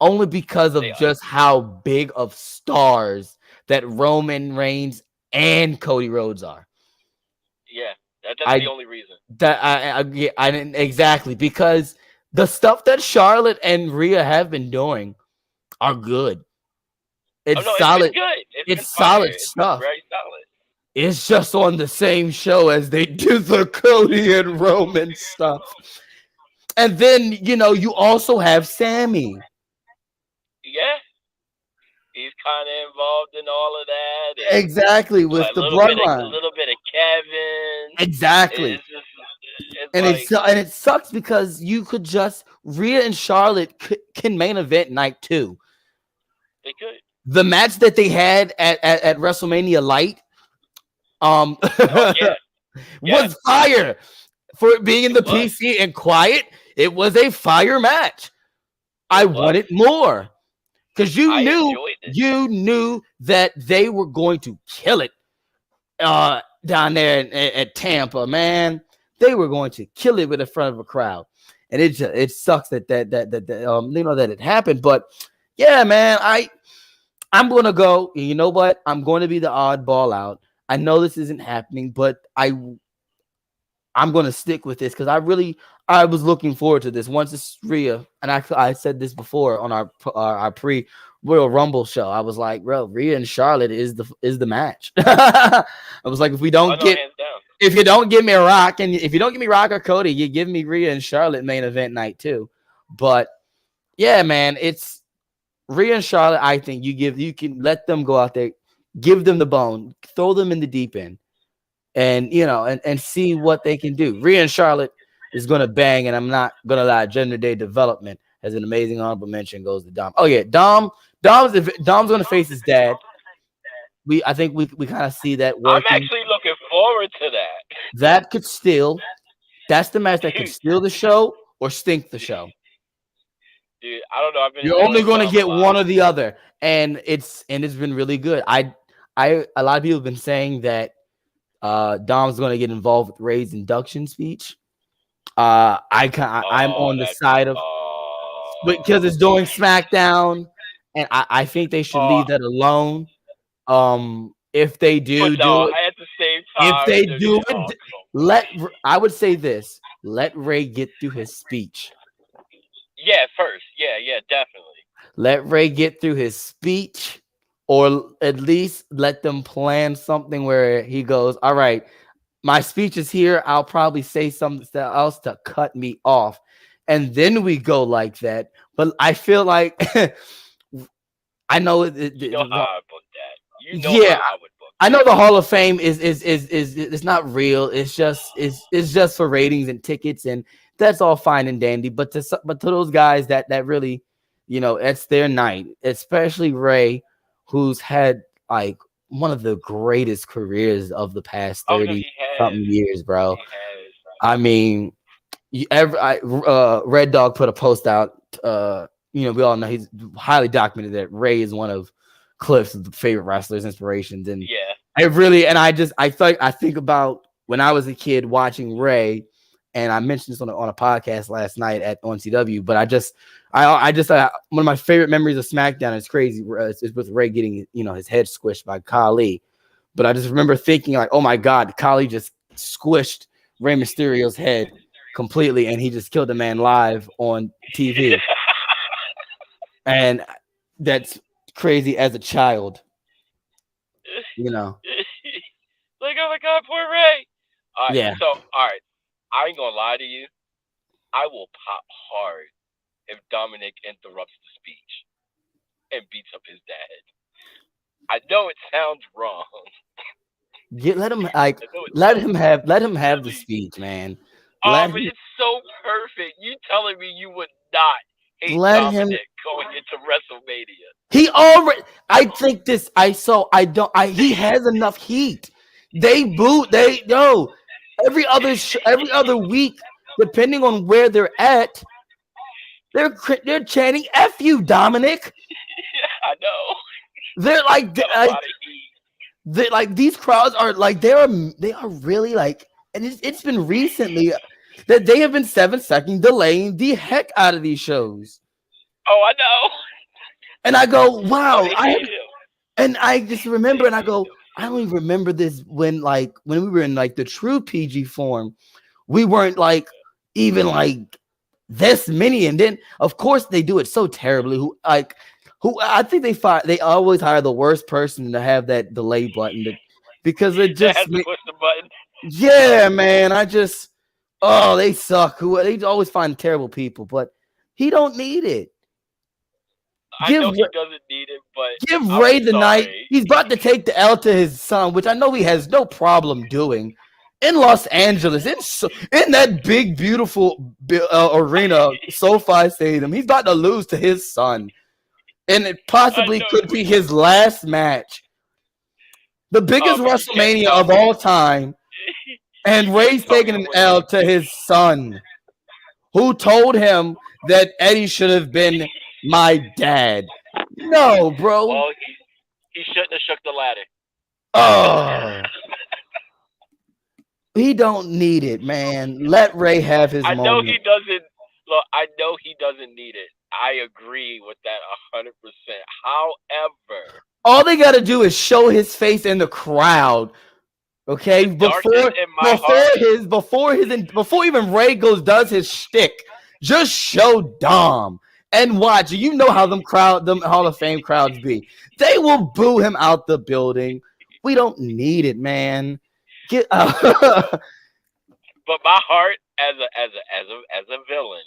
only because of just how big of stars that Roman Reigns and Cody Rhodes are.
Yeah, that's the only reason.
I didn't exactly, because the stuff that Charlotte and Rhea have been doing are good. It's solid.
It's good.
It's solid stuff.
It's very solid.
It's just on the same show as they do the Cody and Roman stuff. And then, you also have Sammy.
Yeah. He's kind of involved in all of that.
Exactly, with the bloodline.
A little bit of Kevin.
Exactly. It sucks because you could Rhea and Charlotte can main event night 2.
They could.
The match that they had at WrestleMania Light was fire. For it being in the PC and quiet, it was a fire match. I wanted more because you knew that they were going to kill it down there at Tampa, man. They were going to kill it in front of a crowd, and it sucks that it happened. But yeah, man, I'm gonna go. You know what? I'm going to be the oddball out. I know this isn't happening, but I'm going to stick with this because I was looking forward to this. Once it's Rhea, and I said this before on our pre Royal Rumble show. I was like, bro, Rhea and Charlotte is the match. I was like, if you don't give me a Rock, and if you don't give me Rock or Cody, you give me Rhea and Charlotte main event night too. But yeah, man, it's Rhea and Charlotte. I think you can let them go out there, give them the bone, throw them in the deep end, and and see what they can do. Rhea and Charlotte is gonna bang, and I'm not gonna lie. Gender Day Development has an amazing honorable mention goes to Dom. Oh yeah, Dom's gonna face his dad. I think we kind of see that
I'm
working.
actually looking forward to that.
That's the match that could steal the show or stink the show.
Dude, I don't know.
You're only going to get one or the other, and it's been really good. A lot of people have been saying that Dom's going to get involved with Ray's induction speech. I'm on the side of because it's doing SmackDown, and I think they should leave that alone. If they do it,
at the same time,
if they do it, I would say this: let Ray get through his speech.
Yeah, first. Yeah, definitely.
Let Ray get through his speech, or at least let them plan something where he goes, all right, my speech is here. I'll probably say something else to cut me off. And then we go like that. But I feel like I know
you know how I book that. You know
yeah,
how I would book
I know the Hall of Fame is it's not real. It's just for ratings and tickets, and that's all fine and dandy. But to those guys that really, it's their night, especially Ray, who's had like one of the greatest careers of the past 30 something years, bro. I mean, Red Dog put a post out. We all know he's highly documented that Ray is one of Cliff's favorite wrestlers, inspirations, and I think about when I was a kid watching Ray, and I mentioned this on a podcast last night on CW. But I just one of my favorite memories of SmackDown is crazy. It's with Ray getting his head squished by Khali, but I just remember thinking like, oh my God, Khali just squished Rey Mysterio's head completely, and he just killed the man live on TV, and that's crazy as a child,
Like, oh my God, poor Ray. All right,
yeah.
So, all right, I ain't gonna lie to you. I will pop hard if Dominic interrupts the speech and beats up his dad. I know it sounds wrong.
Let him have the speech, man.
But it's so perfect. You telling me you would not hate Dominic going into WrestleMania?
He has enough heat. Every other week, depending on where they're at, they're chanting "F you, Dominic."
I know.
They're like these crowds are like they are really like, and it's been recently that they have been 7-second delaying the heck out of these shows.
Oh, I know.
And I go, wow. And I just remember, and I go, I don't even remember this when we were in like the true PG form, we weren't like even like this many. And then of course they do it so terribly. Who I think they always hire the worst person to have that delay button because it just
push the button.
Yeah, man. They suck. They always find terrible people, but he don't need it.
I know he doesn't need it, but
give Ray the night. He's about to take the L to his son, which I know he has no problem doing in Los Angeles, in that big, beautiful arena, SoFi Stadium. He's about to lose to his son, and it possibly could be his last match. The biggest WrestleMania of all time, and Ray's taking an L to his son, who told him that Eddie should have been my dad. No, bro.
Well, he shouldn't have shook the ladder.
Oh. He don't need it, man. Let Ray have his moment.
I know he doesn't. Look, I know he doesn't need it. I agree with that 100%. However,
all they got to do is show his face in the crowd Okay, before even Ray does his shtick, just show Dom and watch. You know how them Hall of Fame crowds be. They will boo him out the building. We don't need it, man. Get
But my heart as a villain.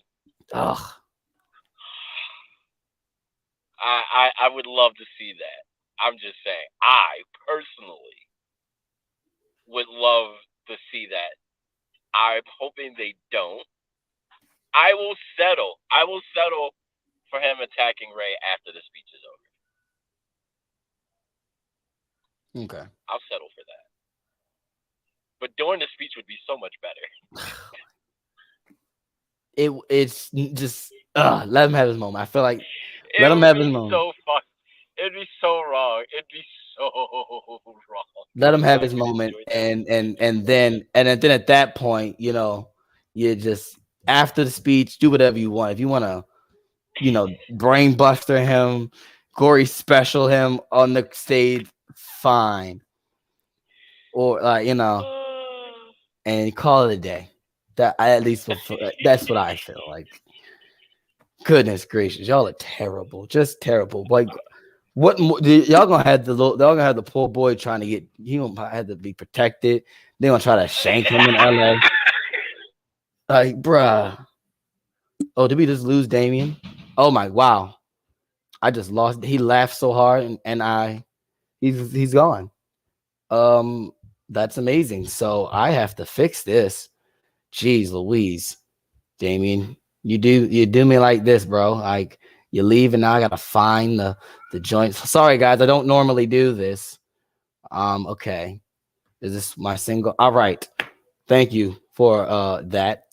Ugh.
I would love to see that. I'm just saying, I personally would love to see that. I'm hoping they don't. I will settle for him attacking Ray after the speech is over.
Okay.
I'll settle for that. But during the speech would be so much better.
It's just let him have his moment. I feel like let him have his moment.
It'd be so wrong. It'd be so wrong.
Let him have his moment, and then at that point, you know, you just after the speech, do whatever you want. If you want to, you know, brain buster him, gory special him on the stage, fine. Or you know, and call it a day. That's what I feel like. Goodness gracious, y'all are terrible, just terrible. Like, what y'all gonna have the poor boy trying to get? He gonna have to be protected. They gonna try to shank him in LA. Like, bruh. Oh, did we just lose Damien? Oh my wow! I just lost. He laughed so hard, and he's gone. That's amazing. So I have to fix this. Jeez Louise, Damien, you do me like this, bro. Like, you leave and now I gotta find the joints. Sorry guys, I don't normally do this. Okay. Is this my single? All right. Thank you for that.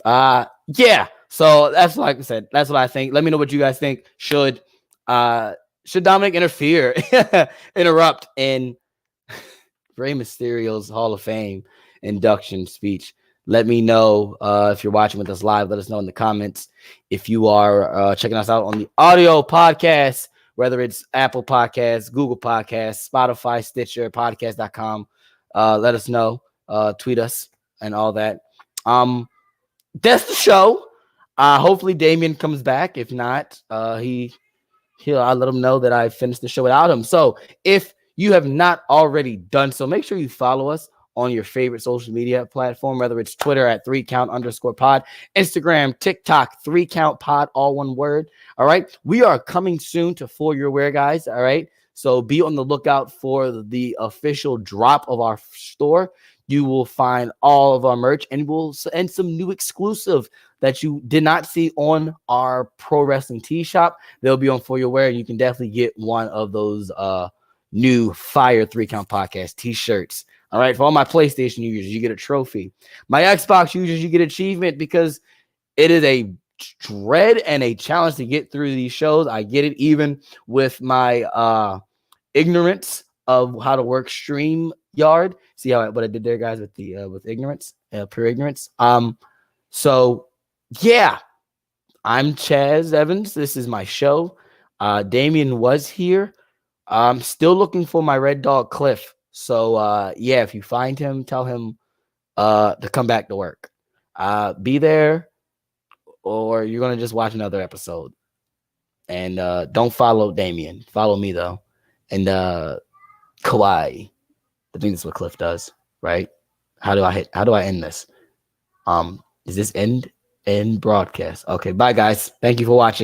Yeah. So that's like I said, that's what I think. Let me know what you guys think. Should Dominic interrupt in Rey Mysterio's Hall of Fame induction speech? Let me know if you're watching with us live. Let us know in the comments. If you are checking us out on the audio podcast, whether it's Apple Podcasts, Google Podcasts, Spotify, Stitcher, podcast.com, let us know. Tweet us and all that. That's the show. Hopefully Damien comes back. If not, I'll let him know that I finished the show without him. So if you have not already done so, make sure you follow us on your favorite social media platform, whether it's Twitter at 3count_pod, Instagram, TikTok, 3countpod, all one word. All right. We are coming soon to For Your Wear, guys. All right. So be on the lookout for the official drop of our store. You will find all of our merch and some new exclusive that you did not see on our pro wrestling tee shop. They'll be on For Your Wear. You can definitely get one of those new fire 3Count Podcast t-shirts. All right, for all my PlayStation users, you get a trophy. My Xbox users, you get achievement because it is a dread and a challenge to get through these shows. I get it, even with my ignorance of how to work StreamYard. See what I did there, guys, with the with ignorance, pure ignorance. So yeah, I'm Chaz Evans. This is my show. Damien was here. I'm still looking for my red dog Cliff. So yeah, if you find him, tell him to come back to work. Be there, or you're gonna just watch another episode. And don't follow Damien. Follow me though. And Kawhi. I think that's what Cliff does, right? How do I end this? Is this end broadcast? Okay, bye guys. Thank you for watching.